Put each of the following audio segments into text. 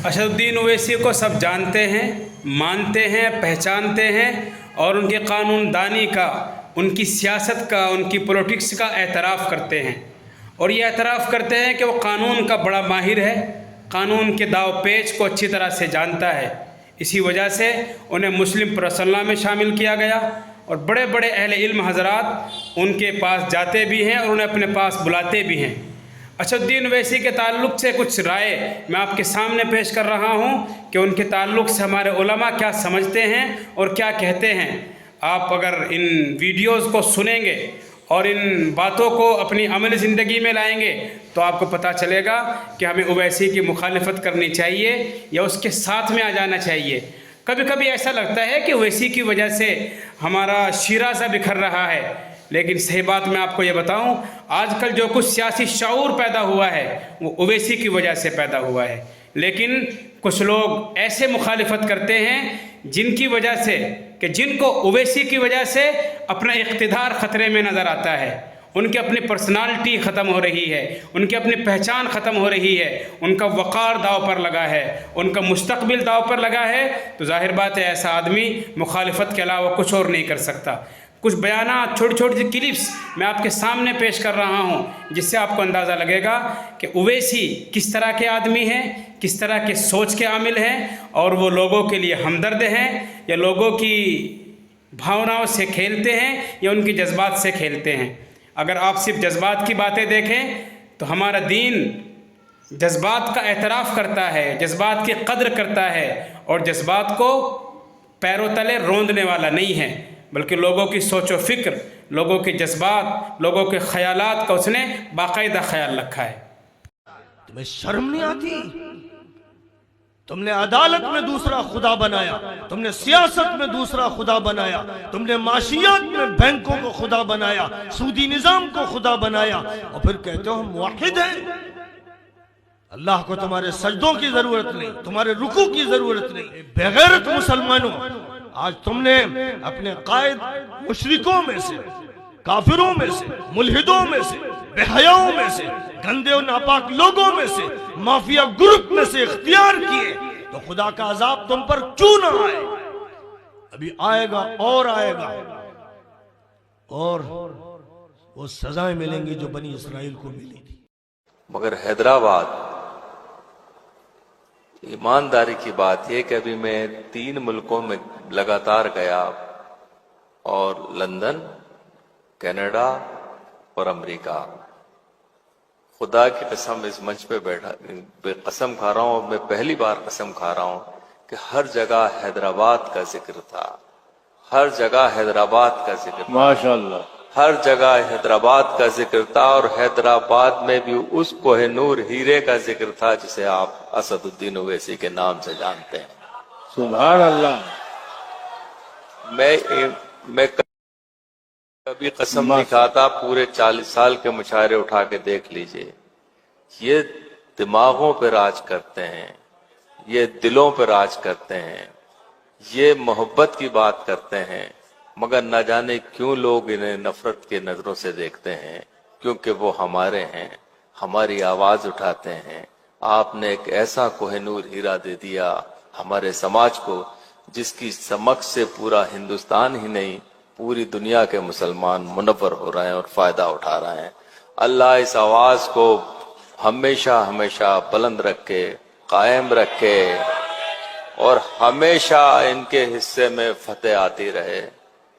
اسد الدین اویسی کو سب جانتے ہیں، مانتے ہیں، پہچانتے ہیں اور ان کے قانون دانی کا، ان کی سیاست کا، ان کی پولیٹکس کا اعتراف کرتے ہیں، اور یہ اعتراف کرتے ہیں کہ وہ قانون کا بڑا ماہر ہے، قانون کے داو پیچ کو اچھی طرح سے جانتا ہے۔ اسی وجہ سے انہیں مسلم پریس اللہ میں شامل کیا گیا، اور بڑے بڑے اہل علم حضرات ان کے پاس جاتے بھی ہیں اور انہیں اپنے پاس بلاتے بھی ہیں۔ اسد الدین اویسی کے تعلق سے کچھ رائے میں آپ کے سامنے پیش کر رہا ہوں کہ ان کے تعلق سے ہمارے علماء کیا سمجھتے ہیں اور کیا کہتے ہیں۔ آپ اگر ان ویڈیوز کو سنیں گے اور ان باتوں کو اپنی عملی زندگی میں لائیں گے تو آپ کو پتہ چلے گا کہ ہمیں اویسی کی مخالفت کرنی چاہیے یا اس کے ساتھ میں آ جانا چاہیے۔ کبھی کبھی ایسا لگتا ہے کہ اویسی کی وجہ سے ہمارا شیرازہ بکھر رہا ہے، لیکن صحیح بات میں آپ کو یہ بتاؤں، آج کل جو کچھ سیاسی شعور پیدا ہوا ہے وہ اویسی کی وجہ سے پیدا ہوا ہے۔ لیکن کچھ لوگ ایسے مخالفت کرتے ہیں جن کی وجہ سے، کہ جن کو اویسی کی وجہ سے اپنا اقتدار خطرے میں نظر آتا ہے، ان کی اپنی پرسنالٹی ختم ہو رہی ہے، ان کی اپنی پہچان ختم ہو رہی ہے، ان کا وقار داؤ پر لگا ہے، ان کا مستقبل داؤ پر لگا ہے، تو ظاہر بات ہے ایسا آدمی مخالفت کے علاوہ کچھ اور نہیں کر سکتا۔ کچھ بیانات، چھوٹی چھوٹی سی کلپس میں آپ کے سامنے پیش کر رہا ہوں جس سے آپ کو اندازہ لگے گا کہ اویسی کس طرح کے آدمی ہیں، کس طرح کے سوچ کے عامل ہیں، اور وہ لوگوں کے لیے ہمدرد ہیں یا لوگوں کی بھاوناؤں سے کھیلتے ہیں یا ان کے جذبات سے کھیلتے ہیں۔ اگر آپ صرف جذبات کی باتیں دیکھیں تو ہمارا دین جذبات کا اعتراف کرتا ہے، جذبات کی قدر کرتا ہے، اور جذبات کو پیروں تلے روندنے والا نہیں ہے، بلکہ لوگوں کی سوچ و فکر، لوگوں کے جذبات، لوگوں کے خیالات کا اس نے باقاعدہ خیال رکھا ہے۔ تمہیں شرم نہیں آتی؟ تم نے عدالت میں دوسرا خدا بنایا، تم نے سیاست میں دوسرا خدا بنایا، تم نے معاشیات میں بینکوں کو خدا بنایا، سودی نظام کو خدا بنایا، اور پھر کہتے ہو ہم موحد ہیں۔ اللہ کو تمہارے سجدوں کی ضرورت نہیں، تمہارے رکوع کی ضرورت نہیں۔ بے غیرت مسلمانوں، آج تم نے اپنے قائد مشرکوں میں سے، کافروں میں سے، ملحدوں میں سے، بے حیاؤں میں سے، گندے و ناپاک لوگوں میں سے، مافیا گروپ میں سے اختیار کیے، تو خدا کا عذاب تم پر کیوں نہ آئے؟ ابھی آئے گا اور آئے گا، اور وہ سزائیں ملیں گی جو بنی اسرائیل کو ملی تھی۔ مگر حیدرآباد، ایمانداری کی بات یہ کہ ابھی میں 3 ملکوں میں لگاتار گیا، اور لندن، کینیڈا اور امریکہ۔ خدا کی قسم اس منچ پہ بیٹھا قسم کھا رہا ہوں، اور میں پہلی بار قسم کھا رہا ہوں کہ ہر جگہ حیدرآباد کا ذکر تھا، ہر جگہ حیدرآباد کا ذکر تھا، ماشاءاللہ ہر جگہ حیدرآباد کا ذکر تھا، اور حیدرآباد میں بھی اس کوہ نور ہیرے کا ذکر تھا جسے آپ اسد الدین اویسی کے نام سے جانتے ہیں۔ سبحان اللہ۔ میں کبھی قسم نہیں کھاتا، پورے 40 سال کے مشاعرے اٹھا کے دیکھ لیجئے، یہ دماغوں پہ راج کرتے ہیں، یہ دلوں پہ راج کرتے ہیں، یہ محبت کی بات کرتے ہیں، مگر نہ جانے کیوں لوگ انہیں نفرت کے نظروں سے دیکھتے ہیں، کیونکہ وہ ہمارے ہیں، ہماری آواز اٹھاتے ہیں۔ آپ نے ایک ایسا کوہ نور ہیرا دے دیا ہمارے سماج کو، جس کی چمک سے پورا ہندوستان ہی نہیں، پوری دنیا کے مسلمان منور ہو رہے ہیں اور فائدہ اٹھا رہے ہیں۔ اللہ اس آواز کو ہمیشہ ہمیشہ بلند رکھے، قائم رکھے، اور ہمیشہ ان کے حصے میں فتح آتی رہے،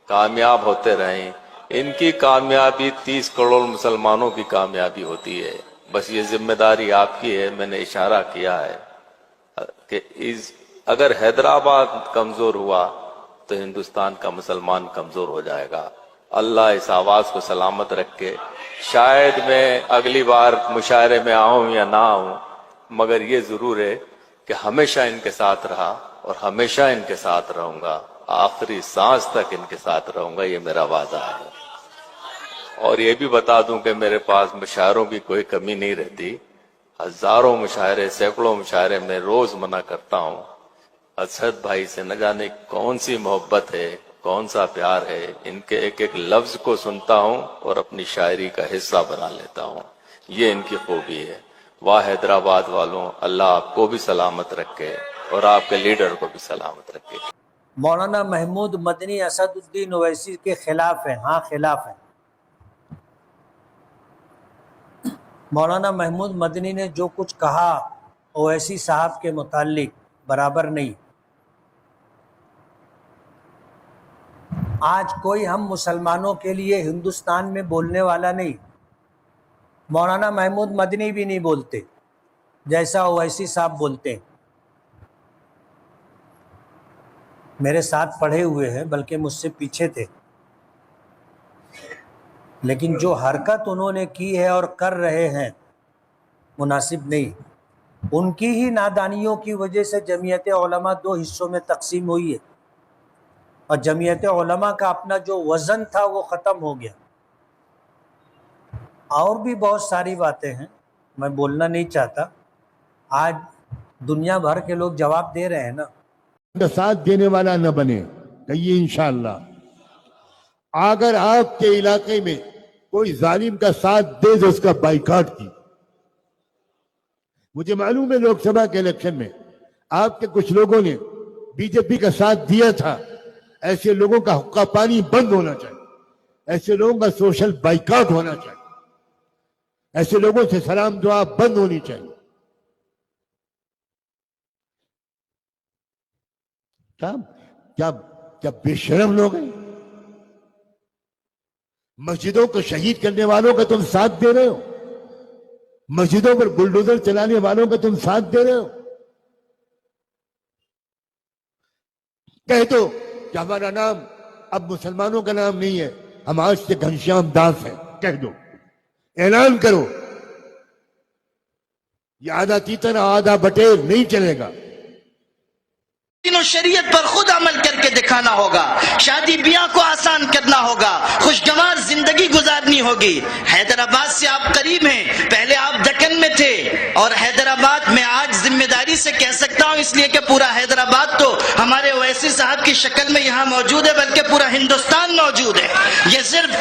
کامیاب ہوتے رہیں۔ ان کی کامیابی 30 کروڑ مسلمانوں کی کامیابی ہوتی ہے۔ بس یہ ذمہ داری آپ کی ہے۔ میں نے اشارہ کیا ہے کہ اگر حیدرآباد کمزور ہوا تو ہندوستان کا مسلمان کمزور ہو جائے گا۔ اللہ اس آواز کو سلامت رکھے۔ شاید میں اگلی بار مشاعرے میں آؤں یا نہ آؤں، مگر یہ ضرور ہے کہ ہمیشہ ان کے ساتھ رہا اور ہمیشہ ان کے ساتھ رہوں گا، آخری سانس تک ان کے ساتھ رہوں گا، یہ میرا وعدہ ہے۔ اور یہ بھی بتا دوں کہ میرے پاس مشاعروں کی کوئی کمی نہیں رہتی، ہزاروں مشاعرے، سینکڑوں مشاعرے میں روز منع کرتا ہوں۔ اسد بھائی سے نہ جانے کون سی محبت ہے، کون سا پیار ہے، ان کے ایک ایک لفظ کو سنتا ہوں اور اپنی شاعری کا حصہ بنا لیتا ہوں۔ یہ ان کی خوبی ہے۔ واہ حیدرآباد والوں، اللہ آپ کو بھی سلامت رکھے اور آپ کے لیڈر کو بھی سلامت رکھے۔ مولانا محمود مدنی اسد الدین اویسی کے خلاف ہیں، ہاں خلاف ہیں۔ مولانا محمود مدنی نے جو کچھ کہا اویسی صاحب کے متعلق برابر نہیں۔ آج کوئی ہم مسلمانوں کے لیے ہندوستان میں بولنے والا نہیں، مولانا محمود مدنی بھی نہیں بولتے جیسا اویسی صاحب بولتے ہیں۔ میرے ساتھ پڑھے ہوئے ہیں، بلکہ مجھ سے پیچھے تھے، لیکن جو حرکت انہوں نے کی ہے اور کر رہے ہیں مناسب نہیں۔ ان کی ہی نادانیوں کی وجہ سے جمعیت علماء دو حصوں میں تقسیم ہوئی ہے، اور جمعیت علماء کا اپنا جو وزن تھا وہ ختم ہو گیا۔ اور بھی بہت ساری باتیں ہیں، میں بولنا نہیں چاہتا، آج دنیا بھر کے لوگ جواب دے رہے ہیں نا۔ کا ساتھ دینے والا نہ بنے، کہیے انشاءاللہ۔ اگر آپ کے علاقے میں کوئی ظالم کا ساتھ دے تو اس کا بائیکاٹ کی۔ مجھے معلوم ہے لوک سبھا کے الیکشن میں آپ کے کچھ لوگوں نے بی جے پی کا ساتھ دیا تھا، ایسے لوگوں کا حقہ پانی بند ہونا چاہیے، ایسے لوگوں کا سوشل بائیکاٹ ہونا چاہیے، ایسے لوگوں سے سلام دعا بند ہونی چاہیے۔ کیا بے شرم لوگ ہیں؟ مسجدوں کو شہید کرنے والوں کا تم ساتھ دے رہے ہو، مسجدوں پر بلڈوزر چلانے والوں کا تم ساتھ دے رہے ہو۔ کہہ دو کہ ہمارا نام اب مسلمانوں کا نام نہیں ہے، ہم آج سے گھنشیام داس ہیں، کہہ دو، اعلان کرو۔ یہ آدھا تیتر آدھا بٹیر نہیں چلے گا۔ دین و شریعت پر خود عمل کر کے دکھانا ہوگا، شادی بیاہ کو آسان کرنا ہوگا، خوشگوار زندگی گزارنی ہوگی۔ حیدرآباد سے آپ قریب ہیں، پہلے آپ دکن میں تھے، اور حیدرآباد میں آج ذمہ داری سے کہہ سکتا ہوں، اس لیے کہ پورا حیدرآباد تو ہمارے اویسی صاحب کی شکل میں یہاں موجود ہے، بلکہ پورا ہندوستان موجود ہے۔ یہ صرف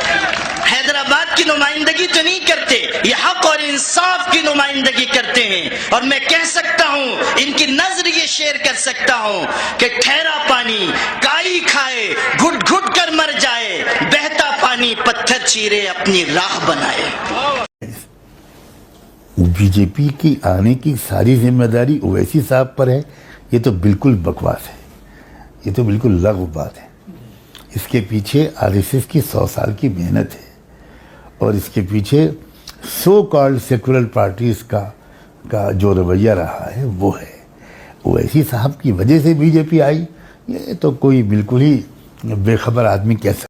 حیدرآباد کی نمائندگی تو نہیں کرتے، یہ حق اور انصاف کی نمائندگی کرتے ہیں۔ اور میں کہہ سکتا ہوں، ان کی نظر یہ شیئر کر سکتا ہوں کہ ٹھہرا پانی کائی کھائے، گھٹ گھٹ کر مر جائے، بہتا پانی پتھر چیرے اپنی راہ بنائے۔ بی جے پی کی آنے کی ساری ذمہ داری اویسی صاحب پر ہے، یہ تو بالکل بکواس ہے، یہ تو بالکل لغو بات ہے۔ اس کے پیچھے آر ایس ایس کی 100 سال کی محنت ہے، اور اس کے پیچھے سو کالڈ سیکولر پارٹیز کا جو رویہ رہا ہے وہ ہے۔ اویسی صاحب کی وجہ سے بی جے پی آئی، یہ تو کوئی بالکل ہی بے خبر آدمی کہہ سکتا ہے۔